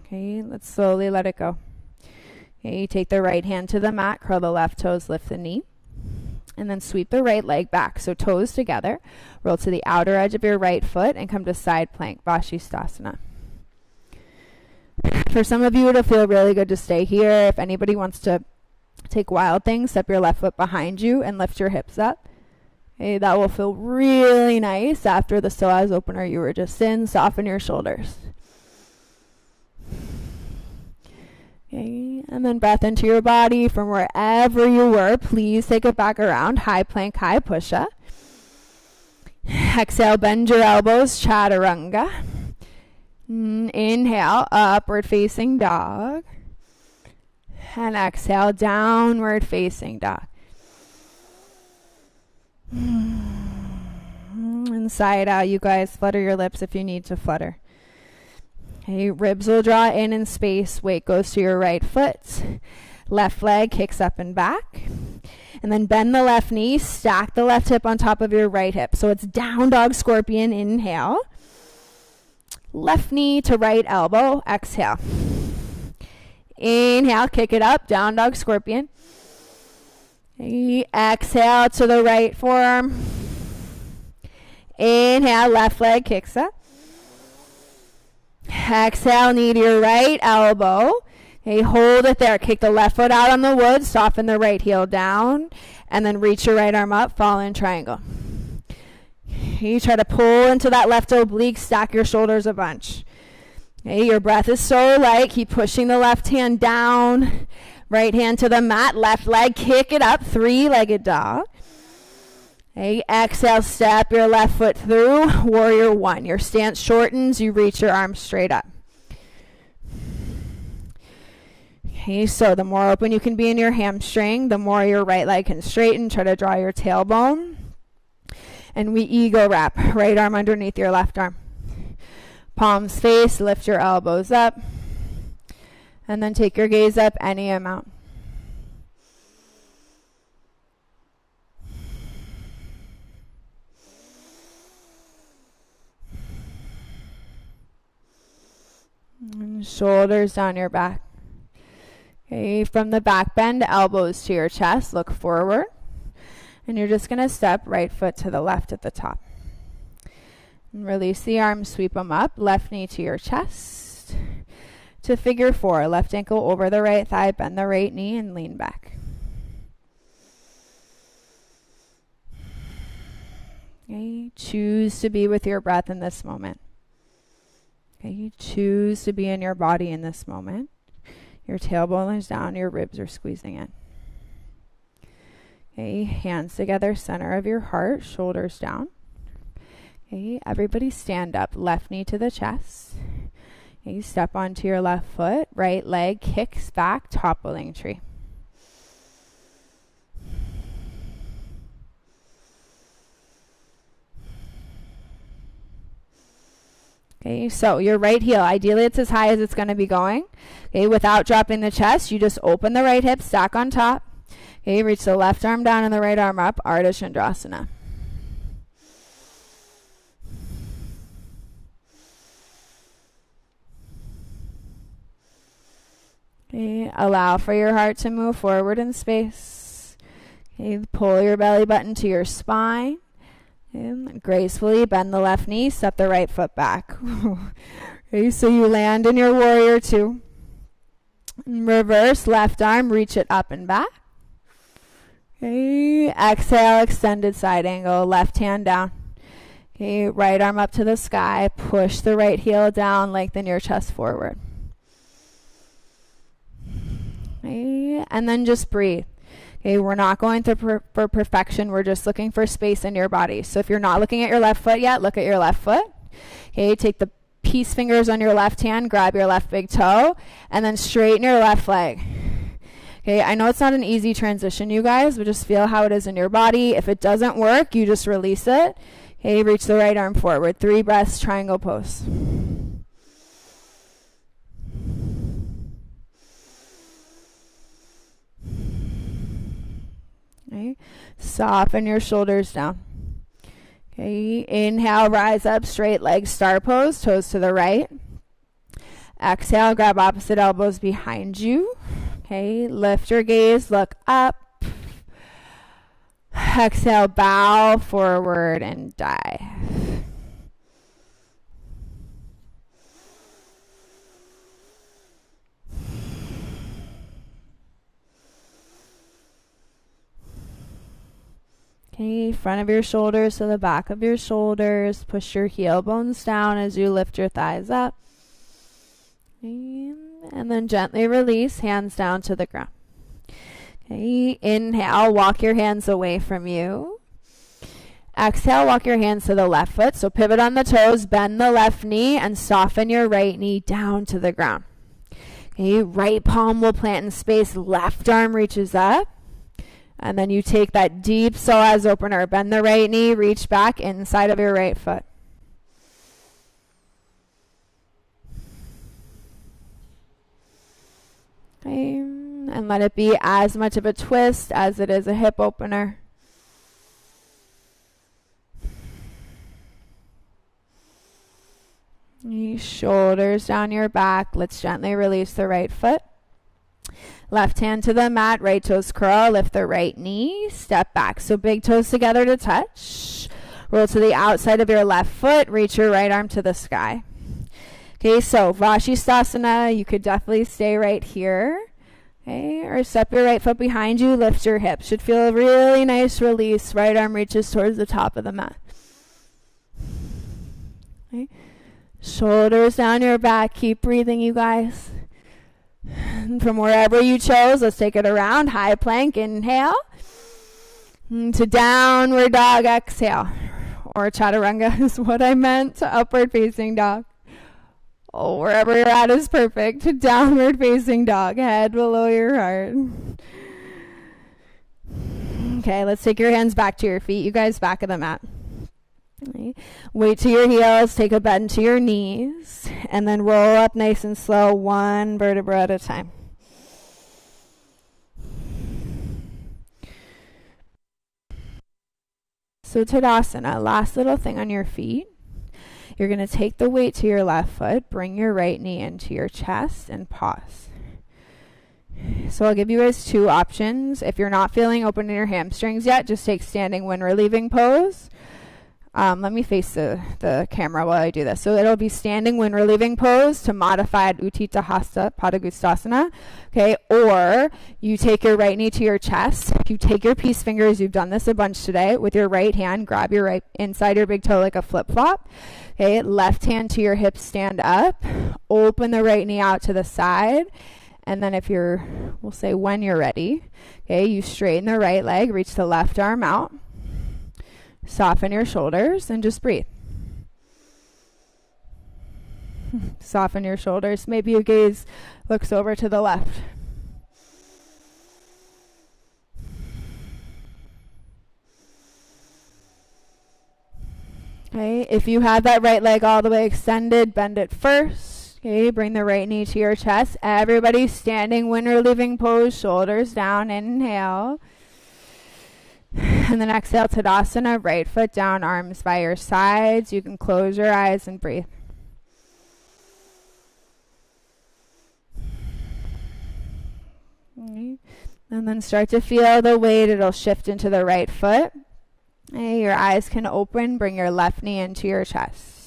Okay, let's slowly let it go. Okay, you take the right hand to the mat, curl the left toes, lift the knee. And then sweep the right leg back. So toes together. Roll to the outer edge of your right foot and come to side plank, Vashisthasana. For some of you, it'll feel really good to stay here. If anybody wants to take wild things, step your left foot behind you and lift your hips up. Okay, that will feel really nice after the psoas opener you were just in. Soften your shoulders. Okay, and then breath into your body from wherever you were. Please take it back around. High plank, high push-up. Exhale, bend your elbows, chaturanga. Inhale, upward facing dog. And exhale, downward facing dog. Inside out, you guys. Flutter your lips if you need to flutter. Okay, ribs will draw in space. Weight goes to your right foot. Left leg kicks up and back. And then bend the left knee. Stack the left hip on top of your right hip. So it's down dog scorpion. Inhale. Left knee to right elbow. Exhale. Inhale. Kick it up. Down dog scorpion. Okay, exhale to the right forearm. Inhale. Left leg kicks up. Exhale, knee to your right elbow. Okay, hold it there. Kick the left foot out on the wood. Soften the right heel down. And then reach your right arm up. Fall in triangle. Okay, you try to pull into that left oblique. Stack your shoulders a bunch. Okay, your breath is so light. Keep pushing the left hand down. Right hand to the mat. Left leg. Kick it up. 3-legged dog. Okay, exhale, step your left foot through, warrior one. Your stance shortens, you reach your arms straight up. Okay, so the more open you can be in your hamstring, the more your right leg can straighten. Try to draw your tailbone. And we ego wrap, right arm underneath your left arm. Palms face, lift your elbows up. And then take your gaze up any amount. Shoulders down your back. Okay, from the back bend, elbows to your chest, look forward. And you're just going to step right foot to the left at the top. And release the arms, sweep them up, left knee to your chest. To figure 4, left ankle over the right thigh, bend the right knee and lean back. Okay, choose to be with your breath in this moment. Okay, choose to be in your body in this moment. Your tailbone is down, your ribs are squeezing in. Okay, hands together, center of your heart, shoulders down. Okay, everybody stand up, left knee to the chest. Okay, step onto your left foot, right leg kicks back, toppling tree. Okay, so your right heel, ideally it's as high as it's going to be going. Okay, without dropping the chest, you just open the right hip, stack on top. Okay, reach the left arm down and the right arm up, Ardha Chandrasana. Okay, allow for your heart to move forward in space. Okay, pull your belly button to your spine. And gracefully bend the left knee, step the right foot back. Okay, so you land in your warrior 2. In reverse, left arm, reach it up and back. Okay, exhale, extended side angle, left hand down. Okay, right arm up to the sky, push the right heel down, lengthen your chest forward. Okay, and then just breathe. Okay, we're not going for perfection. We're just looking for space in your body. So if you're not looking at your left foot yet, look at your left foot. Okay, take the peace fingers on your left hand, grab your left big toe, and then straighten your left leg. Okay, I know it's not an easy transition, you guys, but just feel how it is in your body. If it doesn't work, you just release it. Okay, reach the right arm forward. 3 breaths, triangle pose. Okay. Soften your shoulders down. Okay, inhale, rise up, straight leg, star pose, toes to the right. Exhale, grab opposite elbows behind you. Okay, lift your gaze, look up. Exhale, bow forward and dive. Okay, front of your shoulders to the back of your shoulders. Push your heel bones down as you lift your thighs up. And then gently release, hands down to the ground. Okay, inhale, walk your hands away from you. Exhale, walk your hands to the left foot. So pivot on the toes, bend the left knee, and soften your right knee down to the ground. Okay, right palm will plant in space, left arm reaches up. And then you take that deep psoas opener. Bend the right knee, reach back inside of your right foot. Okay, and let it be as much of a twist as it is a hip opener. Shoulders down your back. Let's gently release the right foot. Left hand to the mat, right toes curl, lift the right knee, step back. So big toes together to touch. Roll to the outside of your left foot, reach your right arm to the sky. Okay, so Vashisthasana, you could definitely stay right here. Okay, or step your right foot behind you, lift your hips. Should feel a really nice release. Right arm reaches towards the top of the mat. Okay. Shoulders down your back, keep breathing, you guys. From wherever you chose, let's take it around. High plank, inhale. To downward dog, exhale. Or chaturanga is what I meant. To upward facing dog. Oh, wherever you're at is perfect. To downward facing dog. Head below your heart. Okay, let's take your hands back to your feet. You guys, back of the mat. Okay. Weight to your heels, take a bend to your knees, and then roll up nice and slow, one vertebra at a time. So Tadasana, last little thing on your feet. You're going to take the weight to your left foot, bring your right knee into your chest, and pause. So I'll give you guys two options. If you're not feeling open in your hamstrings yet, just take standing wind relieving pose. Let me face the camera while I do this. So it'll be standing wind relieving pose to modified Utthita Hasta Padangusthasana. Okay, or you take your right knee to your chest. You take your peace fingers. You've done this a bunch today. With your right hand, grab your right inside your big toe like a flip flop. Okay, left hand to your hips, stand up. Open the right knee out to the side. And then we'll say when you're ready, okay, you straighten the right leg, reach the left arm out, soften your shoulders, and just breathe. Soften your shoulders. Maybe your gaze looks over to the left. Okay, if you have that right leg all the way extended, bend it first. Okay, bring the right knee to your chest. Everybody standing wind relieving pose, shoulders down, inhale. And then exhale, Tadasana, right foot down, arms by your sides. You can close your eyes and breathe. Okay. And then start to feel the weight. It'll shift into the right foot. Okay, your eyes can open. Bring your left knee into your chest.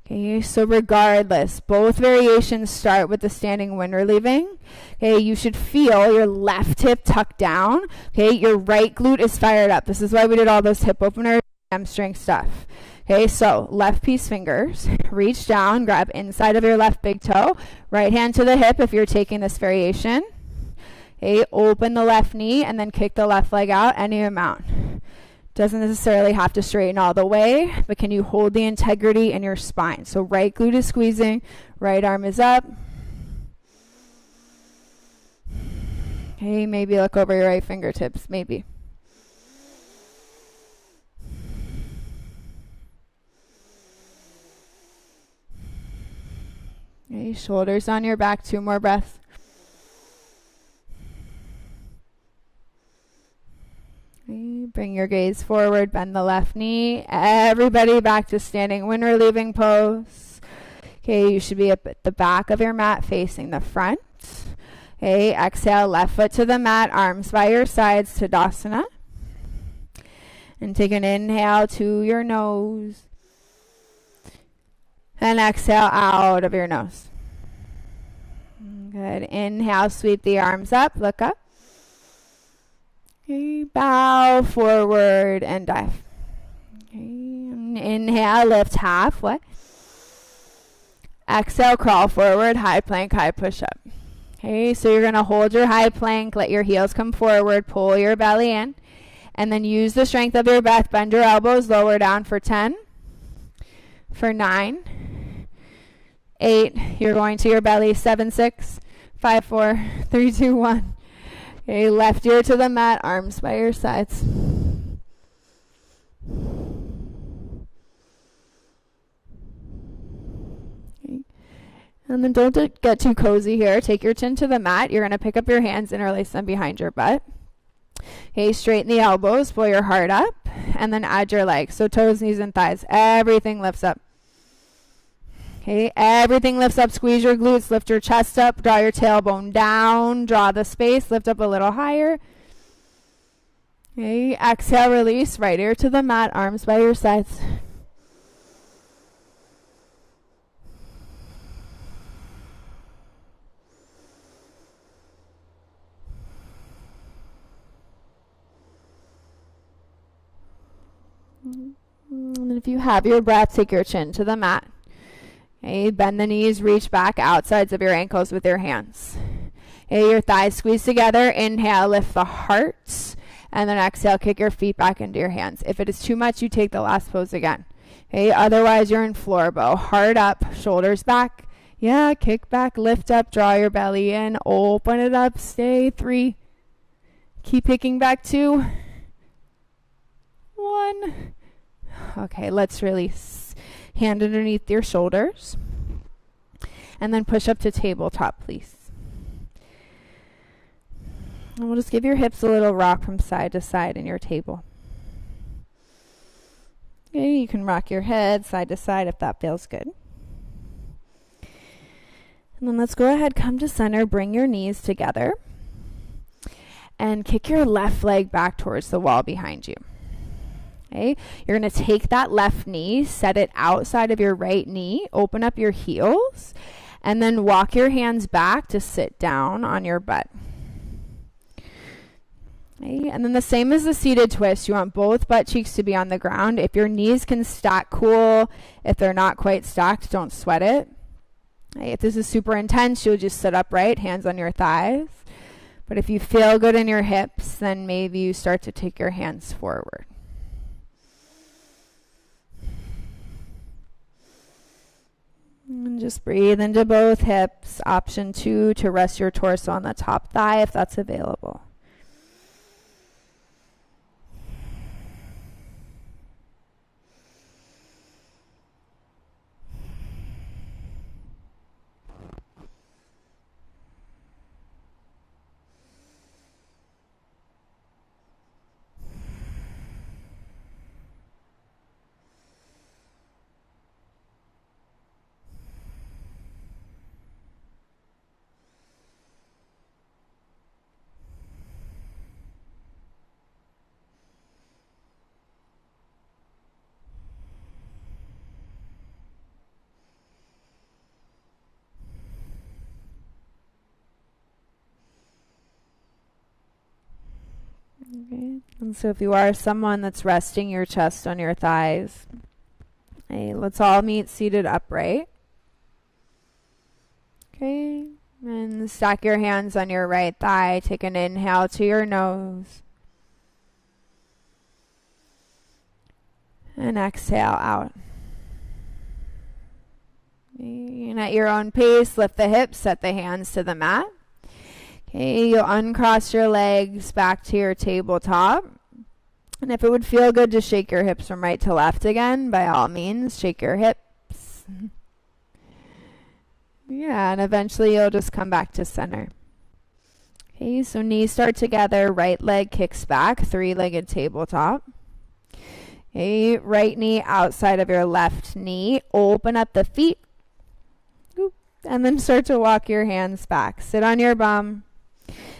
Okay, so regardless, both variations start with the standing wind relieving. Okay, you should feel your left hip tucked down. Okay, your right glute is fired up. This is why we did all those hip openers, hamstring stuff. Okay, so left peace fingers, reach down, grab inside of your left big toe, right hand to the hip if you're taking this variation. Okay, open the left knee and then kick the left leg out any amount. Doesn't necessarily have to straighten all the way, but can you hold the integrity in your spine? So right glute is squeezing, right arm is up. Okay, maybe look over your right fingertips, maybe. Okay, shoulders on your back, 2 more breaths. Okay, bring your gaze forward, bend the left knee. Everybody back to standing wind relieving pose. Okay, you should be up at the back of your mat facing the front. Okay, exhale, left foot to the mat, arms by your sides, Tadasana. And take an inhale to your nose. And exhale out of your nose. Good. Inhale, sweep the arms up, look up. Okay, bow forward and dive. Okay, and inhale, lift halfway. Exhale, crawl forward, high plank, high push-up. Okay, so you're going to hold your high plank, let your heels come forward, pull your belly in, and then use the strength of your breath. Bend your elbows, lower down for 10, for 9, 8, you're going to your belly, 7, 6, 5, 4, 3, 2, 1. Okay, left ear to the mat, arms by your sides. Okay. And then don't get too cozy here. Take your chin to the mat. You're going to pick up your hands, interlace them behind your butt. Okay, straighten the elbows, pull your heart up, and then add your legs. So toes, knees, and thighs. Everything lifts up. Okay, everything lifts up. Squeeze your glutes, lift your chest up, draw your tailbone down, draw the space, lift up a little higher. Okay, exhale, release, right ear to the mat, arms by your sides. And if you have your breath, take your chin to the mat. Okay, bend the knees, reach back outsides of your ankles with your hands. Okay, your thighs squeeze together. Inhale, lift the heart. And then exhale, kick your feet back into your hands. If it is too much, you take the last pose again. Okay, otherwise you're in floor bow. Heart up, shoulders back. Yeah, kick back, lift up, draw your belly in, open it up, stay. 3. Keep kicking back. 2. 1. Okay, let's release. Hand underneath your shoulders. And then push up to tabletop, please. And we'll just give your hips a little rock from side to side in your table. Okay, you can rock your head side to side if that feels good. And then let's go ahead, come to center, bring your knees together, and kick your left leg back towards the wall behind you. Okay, you're going to take that left knee, set it outside of your right knee, open up your heels, and then walk your hands back to sit down on your butt. Okay, and then the same as the seated twist, you want both butt cheeks to be on the ground. If your knees can stack, cool. If they're not quite stacked, don't sweat it. Okay, if this is super intense, you'll just sit upright, hands on your thighs. But if you feel good in your hips, then maybe you start to take your hands forward. And just breathe into both hips. Option 2, to rest your torso on the top thigh if that's available. Okay. And so if you are someone that's resting your chest on your thighs, okay, let's all meet seated upright. Okay, and stack your hands on your right thigh. Take an inhale to your nose. And exhale out. Okay, and at your own pace, lift the hips, set the hands to the mat. Okay, you'll uncross your legs back to your tabletop. And if it would feel good to shake your hips from right to left again, by all means, shake your hips. Yeah, and eventually you'll just come back to center. Okay, so knees start together, right leg kicks back, three-legged tabletop. Okay, right knee outside of your left knee. Open up the feet. And then start to walk your hands back. Sit on your bum.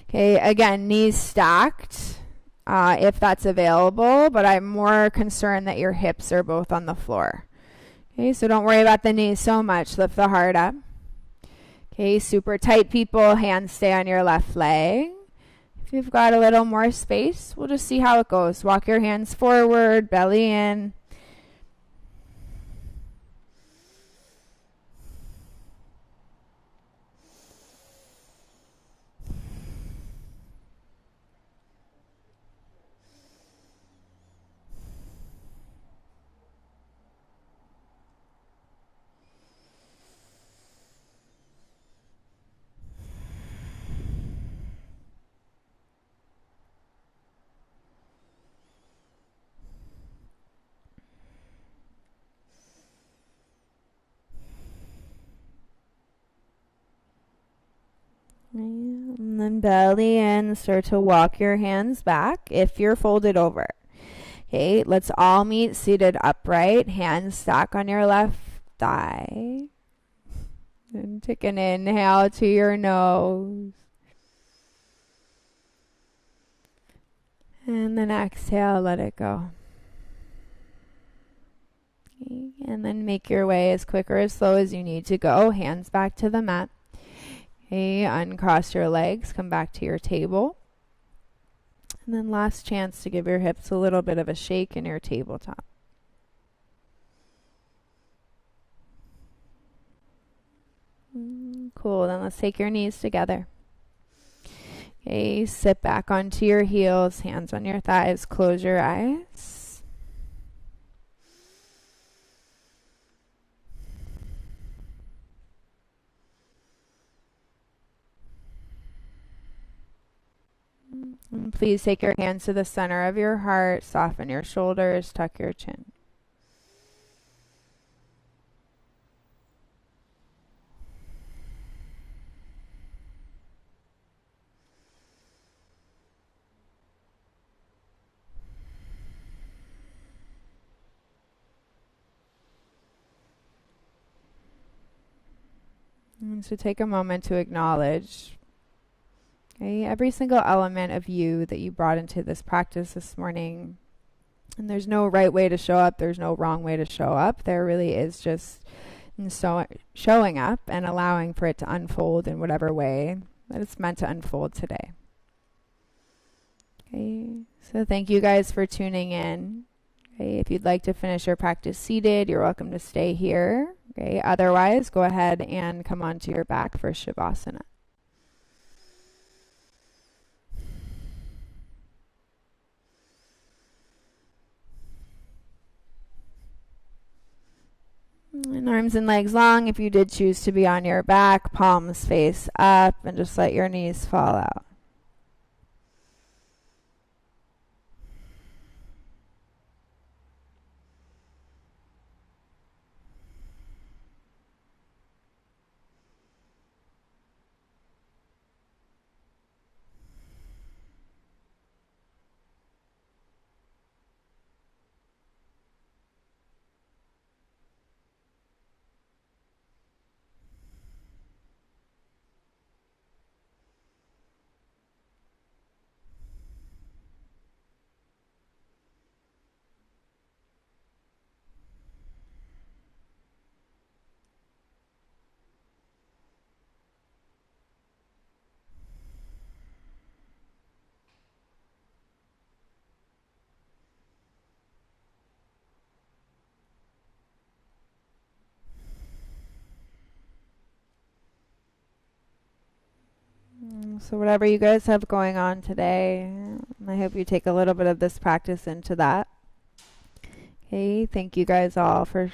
Okay, again, knees stacked if that's available, but I'm more concerned that your hips are both on the floor. Okay, so don't worry about the knees so much. Lift the heart up. Okay, super tight people, hands stay on your left leg. If you've got a little more space, we'll just see how it goes. Walk your hands forward, belly in. And then belly in, start to walk your hands back if you're folded over. Okay, let's all meet seated upright, hands stack on your left thigh. And take an inhale to your nose. And then exhale, let it go. Okay, and then make your way as quick or as slow as you need to go. Hands back to the mat. Okay, uncross your legs, come back to your table. And then last chance to give your hips a little bit of a shake in your tabletop. Cool, then let's take your knees together. Okay, sit back onto your heels, hands on your thighs, close your eyes. And please take your hands to the center of your heart, soften your shoulders, tuck your chin. And so take a moment to acknowledge, okay, every single element of you that you brought into this practice this morning. And there's no right way to show up. There's no wrong way to show up. There really is just showing up and allowing for it to unfold in whatever way that it's meant to unfold today. Okay, so thank you guys for tuning in. Okay, if you'd like to finish your practice seated, you're welcome to stay here. Okay, otherwise, go ahead and come onto your back for Shavasana. And arms and legs long. If you did choose to be on your back, palms face up, and just let your knees fall out. So whatever you guys have going on today, I hope you take a little bit of this practice into that. Okay, thank you guys all for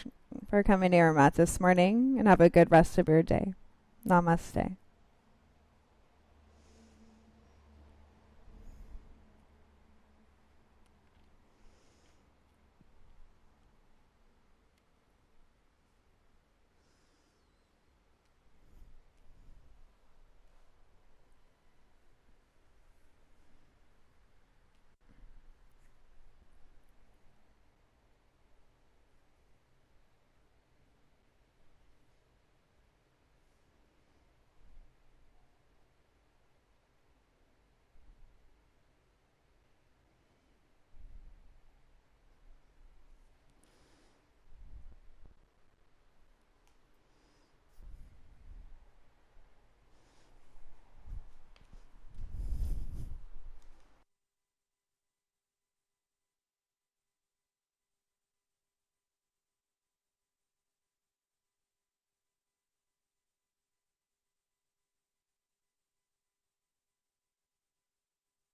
coming to your mat this morning, and have a good rest of your day. Namaste.